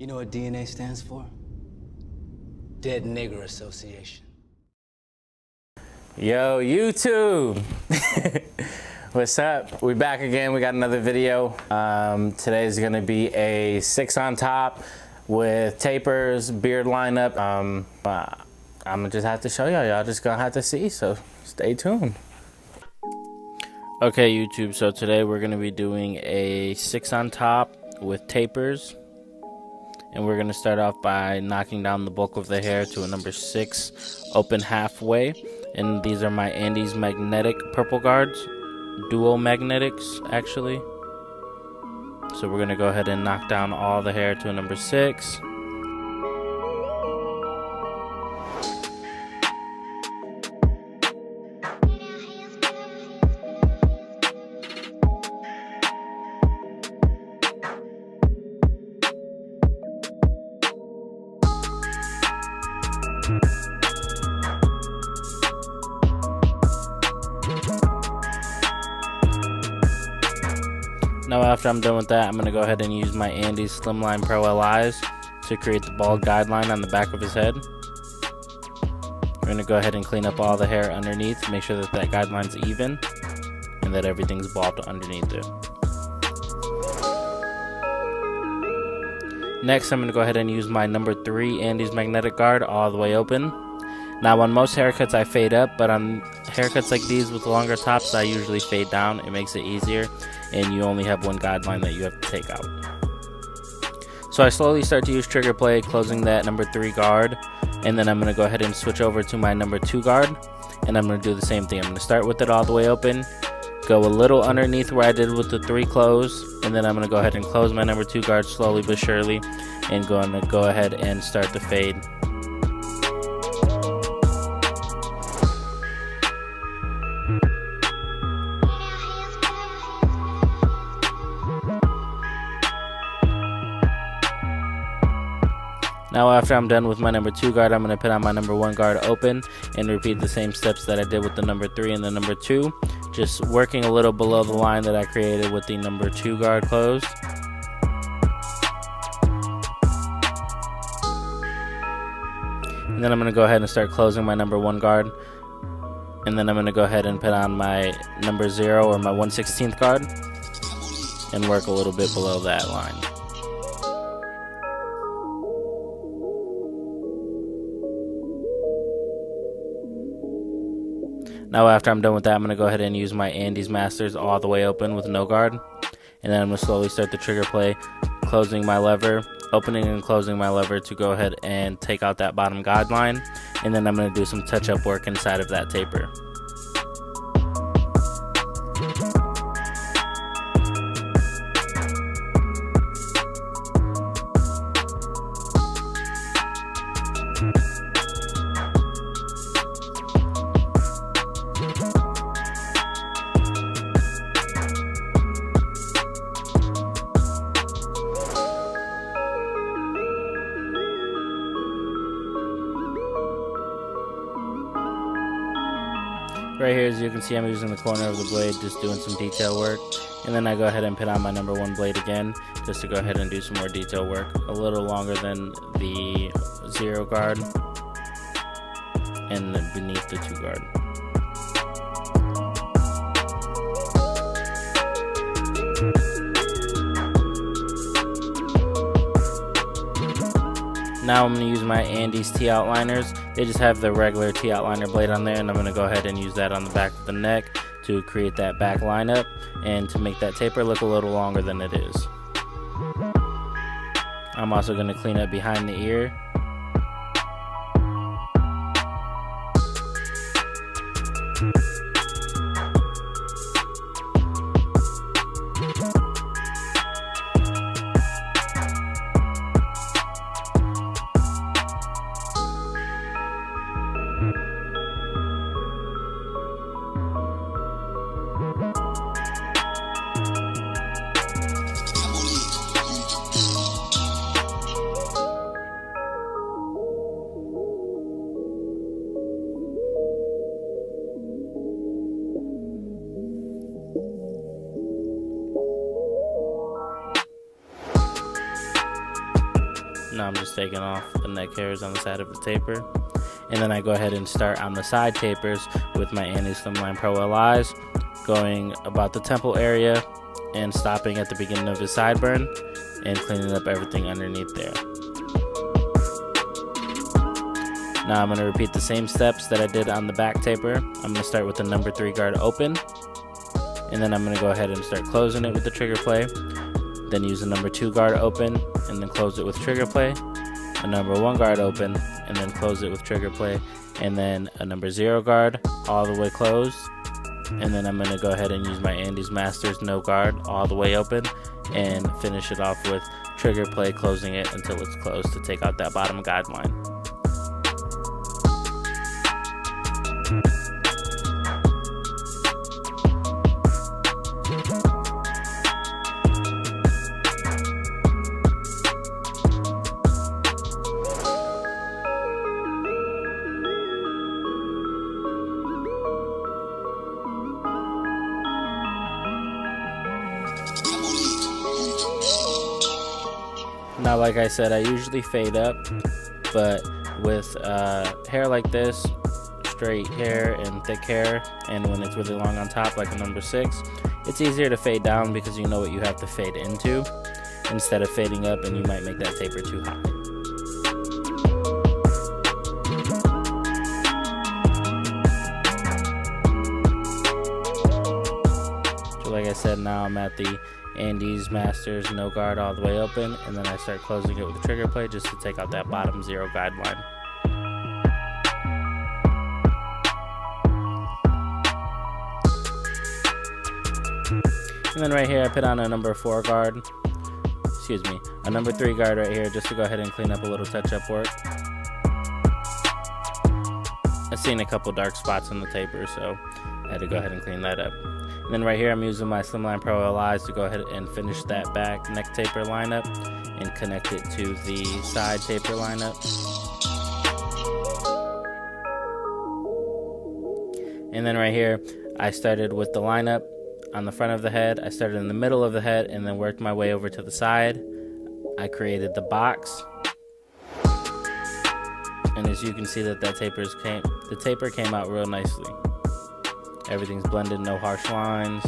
You know what DNA stands for? Dead Nigger Association. Yo, YouTube! What's up? We back again. We got another video. Today's gonna be a 6 on top with tapers, beard lineup. I'm gonna just have to show y'all. Y'all just gonna have to see, so stay tuned. Okay, YouTube, so today we're gonna be doing a 6 on top with tapers. And we're gonna start off by knocking down the bulk of the hair to a number 6, open halfway. And these are my Andes magnetic purple guards, dual magnetics actually. So we're gonna go ahead and knock down all the hair to a number 6. Now after I'm done with that, I'm going to go ahead and use my Andes Slimline Pro LIs to create the bald guideline on the back of his head. We're going to go ahead and clean up all the hair underneath to make sure that that guideline's even and that everything's bald underneath it. Next, I'm going to go ahead and use my number 3 Andes magnetic guard all the way open. Now on most haircuts I fade up, but on haircuts like these with longer tops I usually fade down. It makes it easier and you only have one guideline that you have to take out. So I slowly start to use trigger play, closing that number 3 guard, and then I'm going to go ahead and switch over to my number 2 guard, and I'm going to do the same thing. I'm going to start with it all the way open, go a little underneath where I did with the 3 close, and then I'm going to go ahead and close my number 2 guard slowly but surely, and going to go ahead and start the fade. Now after I'm done with my number 2 guard, I'm going to put on my number 1 guard open and repeat the same steps that I did with the number 3 and the number 2. Just working a little below the line that I created with the number 2 guard closed. And then I'm going to go ahead and start closing my number 1 guard. And then I'm going to go ahead and put on my number 0 or my 1/16th guard and work a little bit below that line. Now after I'm done with that, I'm going to go ahead and use my Andes Masters all the way open with no guard. And then I'm going to slowly start the trigger play, closing my lever, opening and closing my lever to go ahead and take out that bottom guideline. And then I'm going to do some touch-up work inside of that taper. Right here, as you can see, I'm using the corner of the blade, just doing some detail work. And then I go ahead and put on my number 1 blade again, just to go ahead and do some more detail work. A little longer than the 0 guard, and beneath the 2 guard. Now I'm going to use my Andes T outliners. They just have the regular T outliner blade on there, and I'm going to go ahead and use that on the back of the neck to create that back lineup and to make that taper look a little longer than it is. I'm also going to clean up behind the ear. Now I'm just taking off the neck hairs on the side of the taper. And then I go ahead and start on the side tapers with my Anti-Slimline Pro LIs, going about the temple area and stopping at the beginning of his sideburn and cleaning up everything underneath there. Now I'm going to repeat the same steps that I did on the back taper. I'm going to start with the number 3 guard open, and then I'm going to go ahead and start closing it with the trigger play. Then use the number 2 guard open and then close it with trigger play. A number 1 guard open and then close it with trigger play. And then a number 0 guard all the way closed. And then I'm going to go ahead and use my Andes Masters no guard all the way open and finish it off with trigger play, closing it until it's closed to take out that bottom guideline. Now, like I said, I usually fade up, but with hair like this, straight hair and thick hair, and when it's really long on top like a number 6, it's easier to fade down because you know what you have to fade into instead of fading up, and you might make that taper too high. So like I said, now I'm at the Andes Masters no guard all the way open, and then I start closing it with a trigger play just to take out that bottom 0 guideline. And then right here I put on a number 4 guard, a number 3 guard right here just to go ahead and clean up a little touch-up work. I've seen a couple dark spots on the taper, so I had to go ahead and clean that up. And then right here I'm using my Slimline Pro LIs to go ahead and finish that back neck taper lineup and connect it to the side taper lineup. And then right here I started with the lineup on the front of the head. I started in the middle of the head and then worked my way over to the side. I created the box. And as you can see that the taper came out real nicely. Everything's blended, no harsh lines.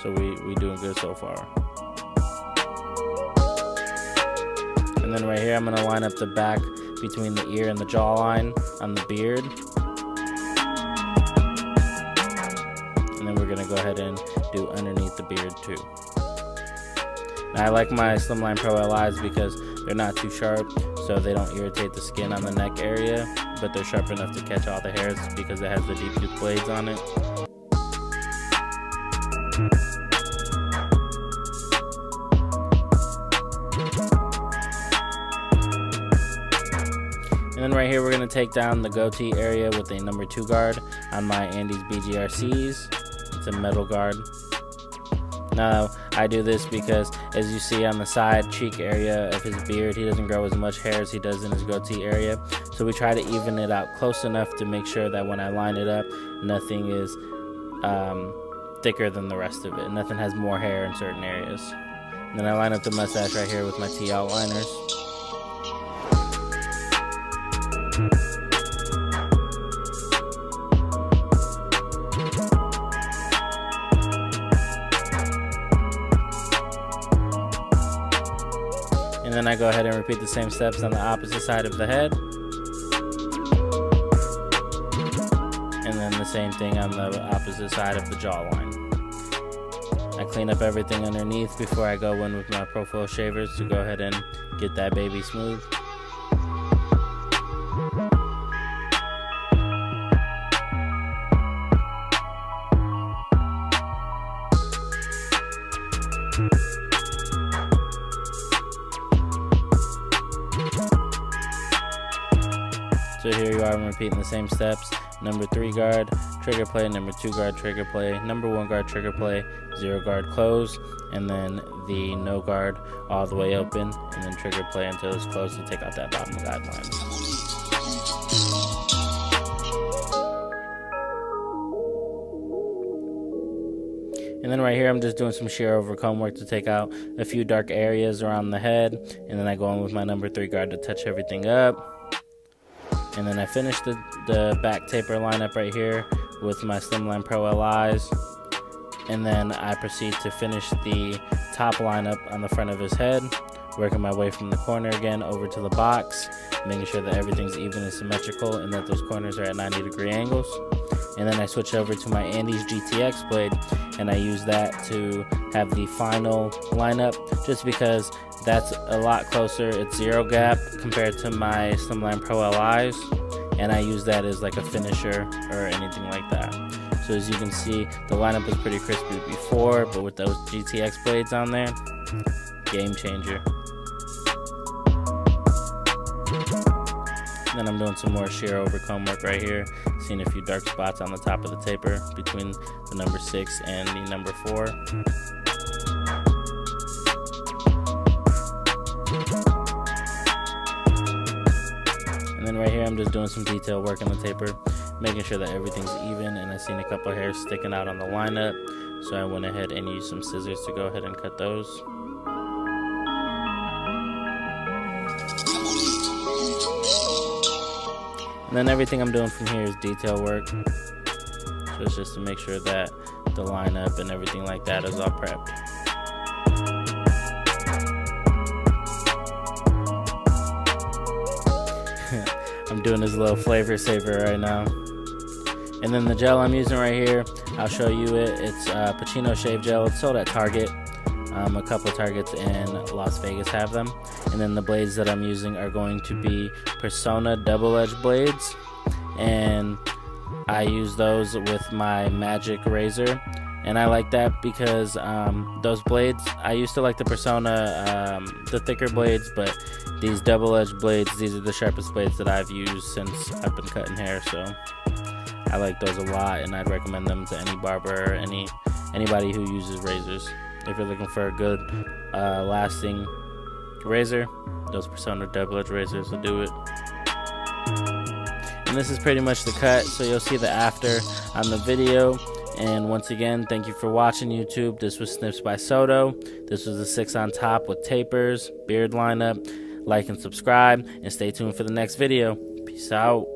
So we doing good so far. And then right here I'm gonna line up the back between the ear and the jawline on the beard. And then we're gonna go ahead and do underneath the beard too. Now I like my Slimline Pro LIs because they're not too sharp, so they don't irritate the skin on the neck area, but they're sharp enough to catch all the hairs because it has the deep tooth blades on it. And then right here we're going to take down the goatee area with a number 2 guard on my Andes BGRCs. It's a metal guard. Now I do this because, as you see on the side cheek area of his beard, he doesn't grow as much hair as he does in his goatee area. So we try to even it out close enough to make sure that when I line it up, nothing is thicker than the rest of it. Nothing has more hair in certain areas. And then I line up the mustache right here with my T outliners. And then I go ahead and repeat the same steps on the opposite side of the head. And then the same thing on the opposite side of the jawline. I clean up everything underneath before I go in with my Profile shavers to go ahead and get that baby smooth. So here you are, I'm repeating the same steps. Number 3 guard, trigger play, number 2 guard, trigger play, number 1 guard, trigger play, 0 guard, close, and then the no guard all the way open, and then trigger play until it's closed to take out that bottom guideline. And then right here, I'm just doing some shear over comb work to take out a few dark areas around the head. And then I go in with my number 3 guard to touch everything up. And then I finish the back taper lineup right here with my Slimline Pro LIs. And then I proceed to finish the top lineup on the front of his head, working my way from the corner again over to the box, making sure that everything's even and symmetrical and that those corners are at 90-degree angles. And then I switch over to my Andes GTX blade, and I use that to have the final lineup, just because that's a lot closer. It's 0 gap compared to my Slimline Pro LIs, and I use that as like a finisher or anything like that. So as you can see, the lineup was pretty crispy before, but with those GTX blades on there, game changer. Then I'm doing some more shear over comb work right here, seeing a few dark spots on the top of the taper between the number 6 and the number 4. And then right here, I'm just doing some detail work on the taper, making sure that everything's even, and I seen a couple hairs sticking out on the lineup, so I went ahead and used some scissors to go ahead and cut those. And then everything I'm doing from here is detail work, so it's just to make sure that the lineup and everything like that is all prepped. I'm doing this little flavor saver right now. And then the gel I'm using right here, I'll show you it. It's Pacino Shave Gel. It's sold at Target. A couple of Targets in Las Vegas have them. And then the blades that I'm using are going to be Persona double-edged blades, and I use those with my Magic razor. And I like that because those blades, I used to like the Persona, the thicker blades, but these double-edged blades, these are the sharpest blades that I've used since I've been cutting hair, so I like those a lot, and I'd recommend them to any barber or anybody who uses razors. If you're looking for a good lasting razor, those Persona double-edged razors will do it. And this is pretty much the cut, so you'll see the after on the video. And once again, thank you for watching, YouTube. This was SnipsBySoto. This was the 6 on top with tapers, beard lineup. Like and subscribe, and stay tuned for the next video. Peace out.